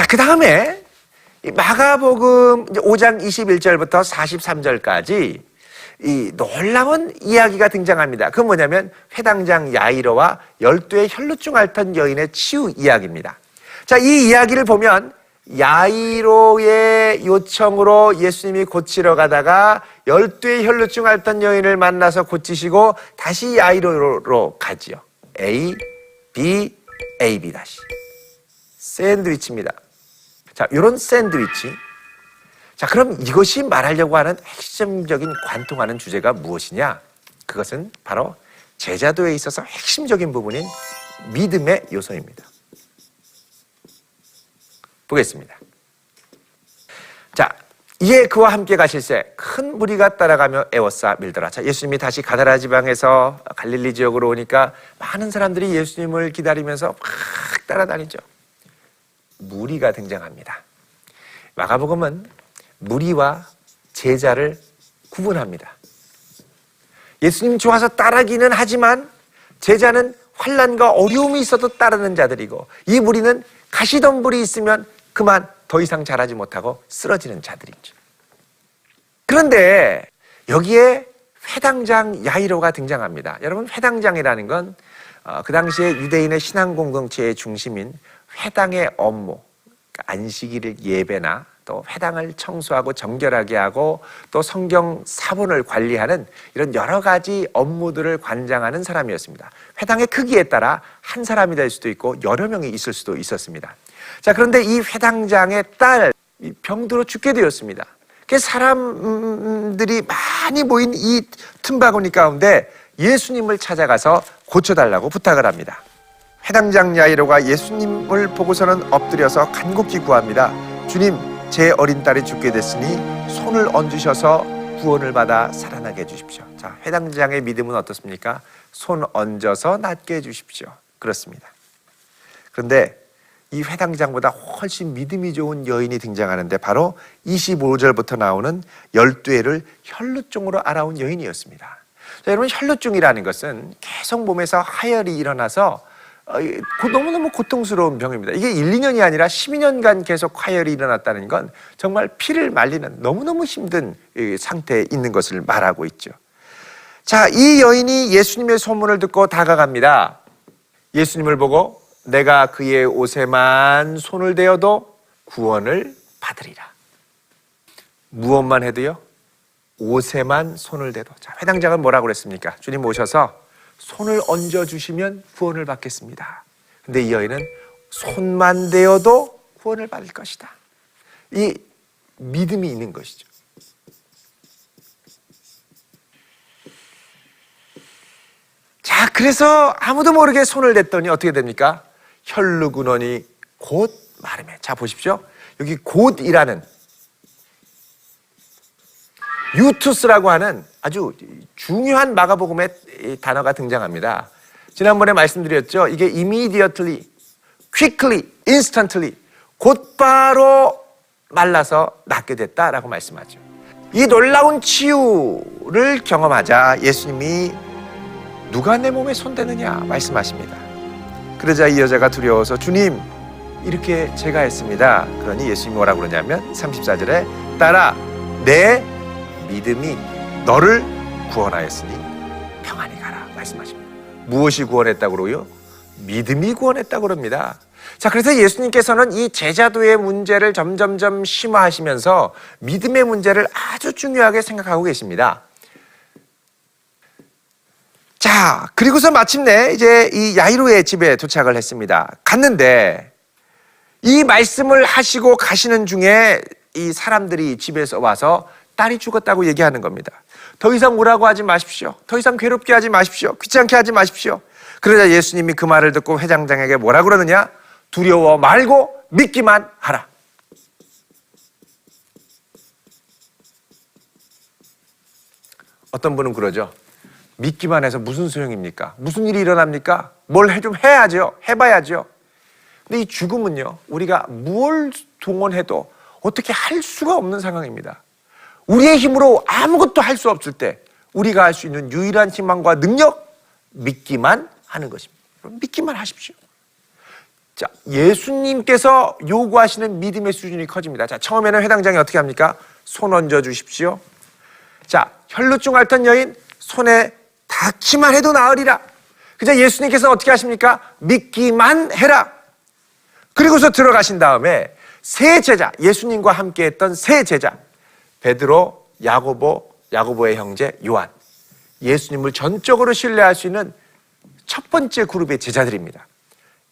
그 다음에 마가복음 5장 21절부터 43절까지 이 놀라운 이야기가 등장합니다. 그건 뭐냐면 회당장 야이로와 12의 혈루증 앓던 여인의 치유 이야기입니다. 자, 이 이야기를 보면 야이로의 요청으로 예수님이 고치러 가다가 12의 혈루증 앓던 여인을 만나서 고치시고 다시 야이로로 가지요. A, B, A, B 다시. 샌드위치입니다. 자, 이런 샌드위치. 자, 그럼 이것이 말하려고 하는 핵심적인 관통하는 주제가 무엇이냐? 그것은 바로 제자도에 있어서 핵심적인 부분인 믿음의 요소입니다. 보겠습니다. 자, 이에 그와 함께 가실새 큰 무리가 따라가며 애워싸 밀더라. 자, 예수님이 다시 가다라 지방에서 갈릴리 지역으로 오니까 많은 사람들이 예수님을 기다리면서 막 따라다니죠. 무리가 등장합니다. 마가복음은 무리와 제자를 구분합니다. 예수님 좋아서 따르기는 하지만 제자는 환난과 어려움이 있어도 따르는 자들이고, 이 무리는 가시덤불이 있으면 그만 더 이상 자라지 못하고 쓰러지는 자들이죠. 그런데 여기에 회당장 야이로가 등장합니다. 여러분, 회당장이라는 건 그 당시에 유대인의 신앙 공동체의 중심인 회당의 업무, 안식일 예배나 또 회당을 청소하고 정결하게 하고 또 성경 사본을 관리하는 이런 여러 가지 업무들을 관장하는 사람이었습니다. 회당의 크기에 따라 한 사람이 될 수도 있고 여러 명이 있을 수도 있었습니다. 자, 그런데 이 회당장의 딸 병들어 죽게 되었습니다. 그래서 사람들이 많이 모인 이 틈바구니 가운데 예수님을 찾아가서 고쳐달라고 부탁을 합니다. 회당장 야이로가 예수님을 보고서는 엎드려서 간곡히 구합니다. 주님, 제 어린 딸이 죽게 됐으니 손을 얹으셔서 구원을 받아 살아나게 해주십시오. 자, 회당장의 믿음은 어떻습니까? 손 얹어서 낫게 해주십시오. 그렇습니다. 그런데 이 회당장보다 훨씬 믿음이 좋은 여인이 등장하는데 바로 25절부터 나오는 12회를 혈루증으로 알아온 여인이었습니다. 자, 여러분, 혈루증이라는 것은 계속 몸에서 하혈이 일어나서 너무너무 고통스러운 병입니다. 이게 1, 2년이 아니라 12년간 계속 하혈이 일어났다는 건 정말 피를 말리는 너무너무 힘든 상태에 있는 것을 말하고 있죠. 자, 이 여인이 예수님의 소문을 듣고 다가갑니다. 예수님을 보고 내가 그의 옷에만 손을 대어도 구원을 받으리라. 무엇만 해도요? 옷에만 손을 대도. 자, 회당장은 뭐라고 그랬습니까? 주님 오셔서 손을 얹어주시면 구원을 받겠습니다. 근데 이 여인은 손만 대어도 구원을 받을 것이다. 이 믿음이 있는 것이죠. 자, 그래서 아무도 모르게 손을 댔더니 어떻게 됩니까? 혈루근원이 곧 마르매. 자, 보십시오. 여기 곧이라는 유투스라고 하는 아주 중요한 마가복음의 단어가 등장합니다. 지난번에 말씀드렸죠. 이게 immediately, quickly, instantly, 곧바로 말라서 낫게 됐다라고 말씀하죠. 이 놀라운 치유를 경험하자 예수님이 누가 내 몸에 손대느냐 말씀하십니다. 그러자 이 여자가 두려워서 주님, 이렇게 제가 했습니다. 그러니 예수님이 뭐라고 그러냐면 34절에 딸아, 내 믿음이 너를 구원하였으니 평안히 가라 말씀하십니다. 무엇이 구원했다고 그러고요? 믿음이 구원했다고 그럽니다. 자, 그래서 예수님께서는 이 제자도의 문제를 점점점 심화하시면서 믿음의 문제를 아주 중요하게 생각하고 계십니다. 자, 그리고서 마침내 이제 이 야이로의 집에 도착을 했습니다. 갔는데 이 말씀을 하시고 가시는 중에 이 사람들이 집에서 와서 딸이 죽었다고 얘기하는 겁니다. 더 이상 오라고 하지 마십시오. 더 이상 괴롭게 하지 마십시오. 귀찮게 하지 마십시오. 그러자 예수님이 그 말을 듣고 회장장에게 뭐라 그러느냐? 두려워 말고 믿기만 하라. 어떤 분은 그러죠. 믿기만 해서 무슨 소용입니까? 무슨 일이 일어납니까? 뭘 좀 해야죠. 해봐야죠. 근데 이 죽음은요, 우리가 뭘 동원해도 어떻게 할 수가 없는 상황입니다. 우리의 힘으로 아무것도 할 수 없을 때 우리가 할 수 있는 유일한 희망과 능력, 믿기만 하는 것입니다. 믿기만 하십시오. 자, 예수님께서 요구하시는 믿음의 수준이 커집니다. 자, 처음에는 회당장이 어떻게 합니까? 손 얹어 주십시오. 자, 혈루증 앓던 여인 손에 닿기만 해도 나으리라. 그저 예수님께서 어떻게 하십니까? 믿기만 해라. 그리고서 들어가신 다음에 세 제자, 예수님과 함께 했던 세 제자, 베드로, 야고보의 형제 요한, 예수님을 전적으로 신뢰할 수 있는 첫 번째 그룹의 제자들입니다.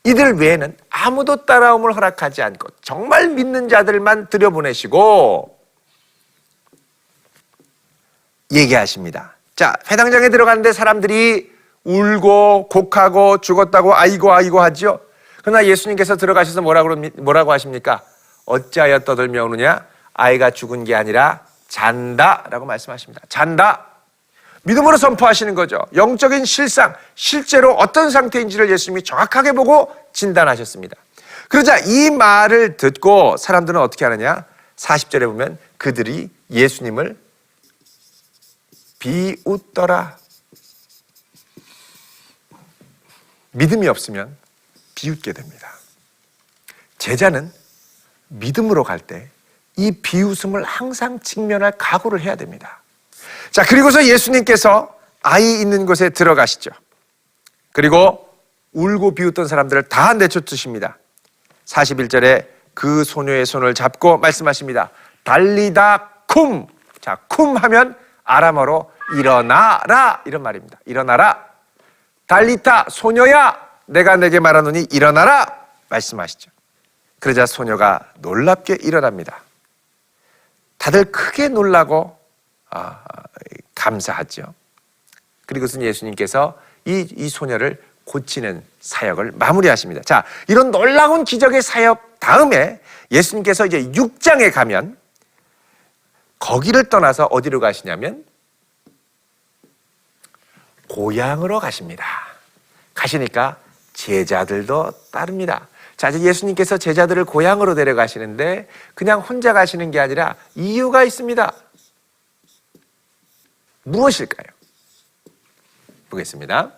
이들 외에는 아무도 따라옴을 허락하지 않고 정말 믿는 자들만 들여보내시고 얘기하십니다. 자, 회당장에 들어가는데 사람들이 울고 곡하고 죽었다고 아이고 하지요. 그러나 예수님께서 들어가셔서 뭐라고 하십니까? 어찌하여 떠들며 우느냐? 아이가 죽은 게 아니라 잔다 라고 말씀하십니다. 잔다. 믿음으로 선포하시는 거죠. 영적인 실상, 실제로 어떤 상태인지를 예수님이 정확하게 보고 진단하셨습니다. 그러자 이 말을 듣고 사람들은 어떻게 하느냐? 40절에 보면 그들이 예수님을 비웃더라. 믿음이 없으면 비웃게 됩니다. 제자는 믿음으로 갈 때 이 비웃음을 항상 직면할 각오를 해야 됩니다. 자, 그리고서 예수님께서 아이 있는 곳에 들어가시죠. 그리고 울고 비웃던 사람들을 다 내쫓으십니다. 41절에 그 소녀의 손을 잡고 말씀하십니다. 달리다 쿰. 자, 쿰 하면 아람어로 일어나라 이런 말입니다. 일어나라. 달리타 소녀야 내가 내게 말하노니 일어나라 말씀하시죠. 그러자 소녀가 놀랍게 일어납니다. 다들 크게 놀라고 감사하죠. 그리고선 예수님께서 이 소녀를 고치는 사역을 마무리하십니다. 자, 이런 놀라운 기적의 사역 다음에 예수님께서 이제 6장에 가면 거기를 떠나서 어디로 가시냐면 고향으로 가십니다. 가시니까 제자들도 따릅니다. 자, 이제 예수님께서 제자들을 고향으로 데려가시는데 그냥 혼자 가시는 게 아니라 이유가 있습니다. 무엇일까요? 보겠습니다.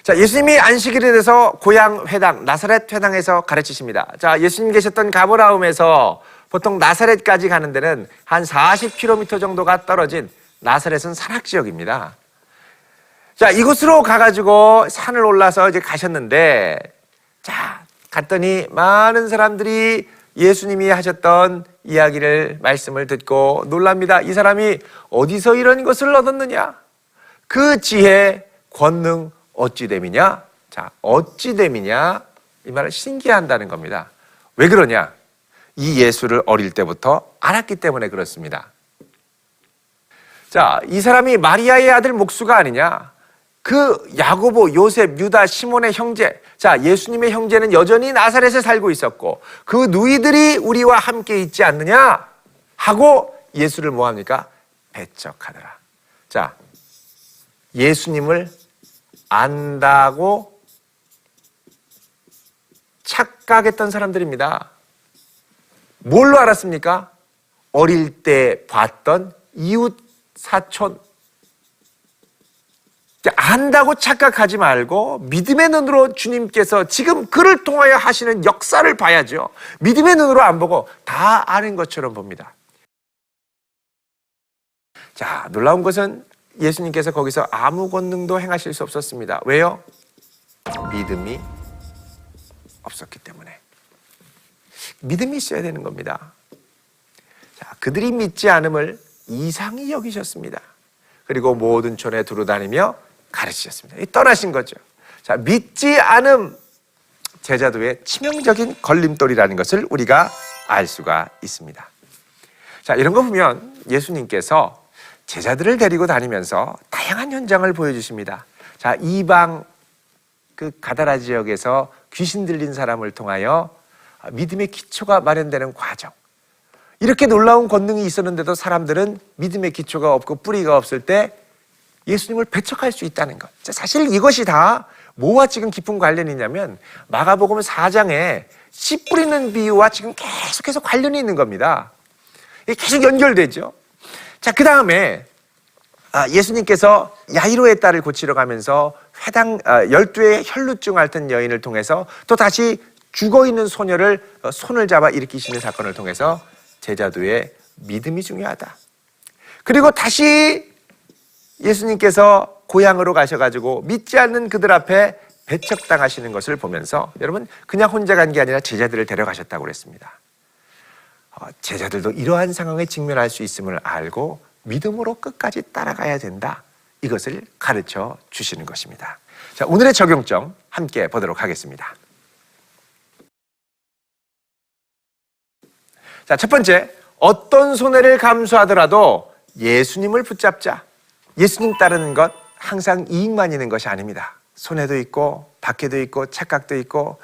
자, 예수님이 안식일에 대해서 고향 회당, 나사렛 회당에서 가르치십니다. 자, 예수님 계셨던 가버나움에서 보통 나사렛까지 가는 데는 한 40km 정도가 떨어진 나사렛은 산악지역입니다. 자, 이곳으로 가가지고 산을 올라서 이제 가셨는데, 자, 갔더니 많은 사람들이 예수님이 하셨던 이야기를, 말씀을 듣고 놀랍니다. 이 사람이 어디서 이런 것을 얻었느냐? 그 지혜, 권능, 어찌됨이냐? 자, 어찌됨이냐? 이 말을 신기해한다는 겁니다. 왜 그러냐? 이 예수를 어릴 때부터 알았기 때문에 그렇습니다. 자, 이 사람이 마리아의 아들 목수가 아니냐? 그 야고보, 요셉, 유다, 시몬의 형제. 자, 예수님의 형제는 여전히 나사렛에 살고 있었고 그 누이들이 우리와 함께 있지 않느냐? 하고 예수를 뭐합니까? 배척하더라. 자, 예수님을 안다고 착각했던 사람들입니다. 뭘로 알았습니까? 어릴 때 봤던 이웃 사촌. 안다고 착각하지 말고 믿음의 눈으로 주님께서 지금 그를 통하여 하시는 역사를 봐야죠. 믿음의 눈으로 안 보고 다 아는 것처럼 봅니다. 자, 놀라운 것은 예수님께서 거기서 아무 권능도 행하실 수 없었습니다. 왜요? 믿음이 없었기 때문에. 믿음이 있어야 되는 겁니다. 자, 그들이 믿지 않음을 이상히 여기셨습니다. 그리고 모든 촌에 두루다니며 가르치셨습니다. 떠나신 거죠. 자, 믿지 않음, 제자도의 치명적인 걸림돌이라는 것을 우리가 알 수가 있습니다. 자, 이런 거 보면 예수님께서 제자들을 데리고 다니면서 다양한 현장을 보여주십니다. 자, 이방 그 가다라 지역에서 귀신 들린 사람을 통하여 믿음의 기초가 마련되는 과정. 이렇게 놀라운 권능이 있었는데도 사람들은 믿음의 기초가 없고 뿌리가 없을 때 예수님을 배척할 수 있다는 것. 사실 이것이 다 뭐와 지금 깊은 관련이 있냐면 마가복음 4장에 씨 뿌리는 비유와 지금 계속해서 관련이 있는 겁니다. 이게 계속 연결되죠. 자, 그 다음에 예수님께서 야이로의 딸을 고치러 가면서 12의 혈루증 앓던 여인을 통해서 또 다시 죽어있는 소녀를 손을 잡아 일으키시는 사건을 통해서 제자도의 믿음이 중요하다. 그리고 다시 예수님께서 고향으로 가셔가지고 믿지 않는 그들 앞에 배척당하시는 것을 보면서 여러분 그냥 혼자 간 게 아니라 제자들을 데려가셨다고 그랬습니다. 제자들도 이러한 상황에 직면할 수 있음을 알고 믿음으로 끝까지 따라가야 된다. 이것을 가르쳐 주시는 것입니다. 자, 오늘의 적용점 함께 보도록 하겠습니다. 자, 첫 번째, 어떤 손해를 감수하더라도 예수님을 붙잡자. 예수님 따르는 것 항상 이익만 있는 것이 아닙니다. 손해도 있고 박해도 있고 착각도 있고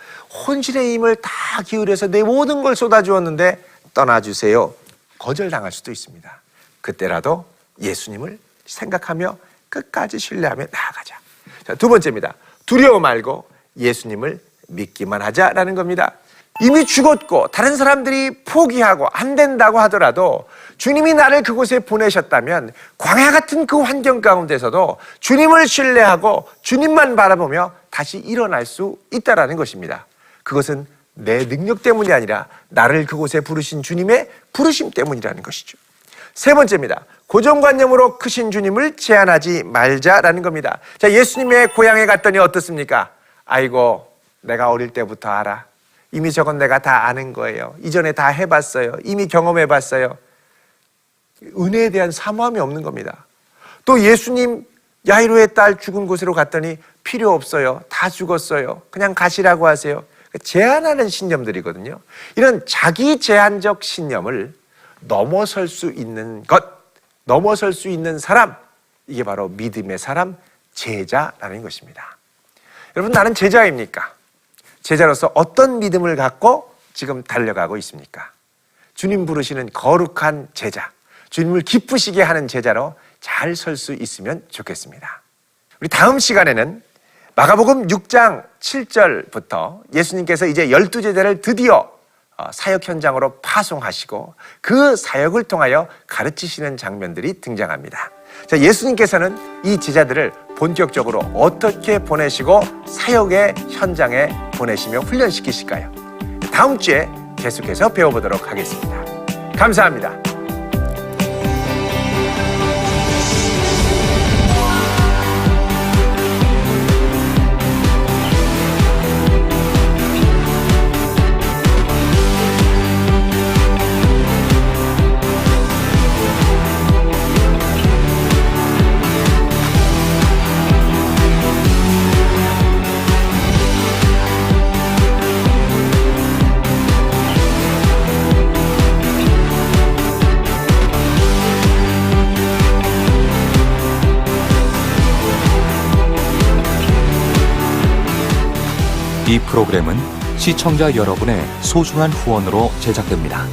혼신의 힘을 다 기울여서 내 모든 걸 쏟아주었는데 떠나주세요. 거절당할 수도 있습니다. 그때라도 예수님을 생각하며 끝까지 신뢰하며 나아가자. 자, 두 번째입니다. 두려워 말고 예수님을 믿기만 하자라는 겁니다. 이미 죽었고 다른 사람들이 포기하고 안 된다고 하더라도 주님이 나를 그곳에 보내셨다면 광야 같은 그 환경 가운데서도 주님을 신뢰하고 주님만 바라보며 다시 일어날 수 있다는 것입니다. 그것은 내 능력 때문이 아니라 나를 그곳에 부르신 주님의 부르심 때문이라는 것이죠. 세 번째입니다. 고정관념으로 크신 주님을 제한하지 말자라는 겁니다. 자, 예수님의 고향에 갔더니 어떻습니까? 아이고, 내가 어릴 때부터 알아. 이미 저건 내가 다 아는 거예요. 이전에 다 해봤어요. 이미 경험해봤어요. 은혜에 대한 사모함이 없는 겁니다. 또 예수님 야이로의 딸 죽은 곳으로 갔더니 필요 없어요. 다 죽었어요. 그냥 가시라고 하세요. 제한하는 신념들이거든요. 이런 자기 제한적 신념을 넘어설 수 있는 것, 넘어설 수 있는 사람, 이게 바로 믿음의 사람, 제자라는 것입니다. 여러분, 나는 제자입니까? 제자로서 어떤 믿음을 갖고 지금 달려가고 있습니까? 주님 부르시는 거룩한 제자, 주님을 기쁘시게 하는 제자로 잘 설 수 있으면 좋겠습니다. 우리 다음 시간에는 마가복음 6장 7절부터 예수님께서 이제 12제자를 드디어 사역 현장으로 파송하시고 그 사역을 통하여 가르치시는 장면들이 등장합니다. 자, 예수님께서는 이 제자들을 본격적으로 어떻게 보내시고 사역의 현장에 보내시며 훈련시키실까요? 다음 주에 계속해서 배워보도록 하겠습니다. 감사합니다. 이 프로그램은 시청자 여러분의 소중한 후원으로 제작됩니다.